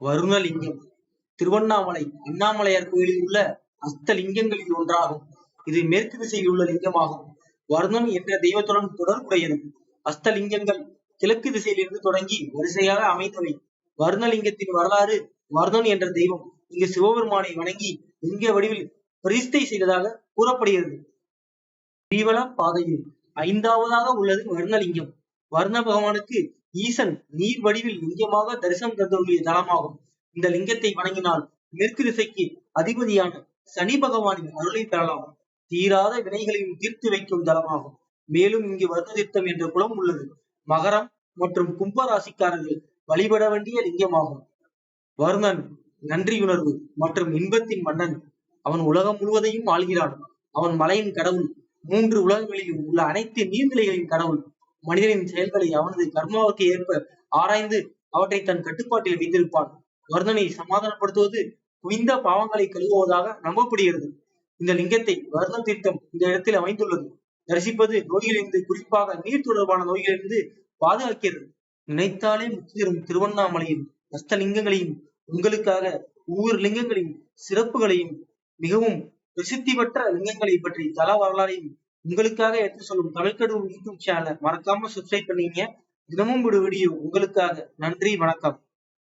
வருணலிங்கம் திருவண்ணாமலை அண்ணாமலையார் கோயிலில் உள்ள அஸ்தலிங்கங்களில் ஒன்றாகும். இது மேற்கு திசையில் உள்ள லிங்கமாகும். வருணன் என்ற தெய்வத்துடன் தொடர்புடையது. அஸ்தலிங்கங்கள் கிழக்கு திசையிலிருந்து தொடங்கி வரிசையாக அமைந்தவை. வருணலிங்கத்தின் வரலாறு: வருணன் என்ற தெய்வம் இங்கு சிவபெருமானை வணங்கி லிங்க வடிவில் பிரதிஷ்டை செய்ததாக கூறப்படுகிறது. கிரிவல பாதையில் 5வதாக உள்ளது வருணலிங்கம். வருண பகவானுக்கு ஈசன் நீர் வடிவில் லிங்கமாக தரிசனம் தந்துள்ள தலமாகும். இந்த லிங்கத்தை வணங்கினால் மேற்கு திசைக்கு அதிபதியான சனி பகவானின் அருளை பெறலாம். தீராத வினைகளையும் தீர்த்து வைக்கும் தலமாகும். மேலும் இங்கு வருண தீர்த்தம் என்ற குளம் உள்ளது. மகரம் மற்றும் கும்ப ராசிக்காரர்கள் வழிபட வேண்டிய லிங்கமாகும். வருணன் நன்றியுணர்வு மற்றும் இன்பத்தின் மன்னன். அவன் உலகம் முழுவதையும் ஆள்கிறான். அவன் மலையின் கடவுள். 3 உலகங்களிலும் உள்ள அனைத்து நீர்நிலைகளின் கடவுள். மனிதனின் செயல்களை அவனது கர்மாவுக்கு ஏற்ப ஆராய்ந்து அவற்றை தன் கட்டுப்பாட்டில் வைத்திருப்பான். வருணனை சமாதானப்படுத்துவது குவிந்த பாவங்களை கழுவுவதாக நம்பப்படுகிறது. இந்த லிங்கத்தை வருண தீர்த்தம் இந்த இடத்தில் அமைந்துள்ளது. தரிசிப்பது நோய்களிலிருந்து, குறிப்பாக நீர் தொடர்பான நோய்களிலிருந்து பாதுகாக்கிறது. நினைத்தாலே முக்தி தரும் திருவண்ணாமலையின் அஸ்தலிங்கங்களையும், உங்களுக்காக ஒவ்வொரு லிங்கங்களின் சிறப்புகளையும், மிகவும் பிரசித்தி பெற்ற லிங்கங்களை பற்றி தல வரலாறையும் உங்களுக்காக எடுத்து சொல்லும் தமிழ்கடவுள் யூடியூப் சேனலை மறக்காம சப்ஸ்கிரைப் பண்ணீங்க. தினமும் ஒரு வீடியோ உங்களுக்காக. நன்றி, வணக்கம்.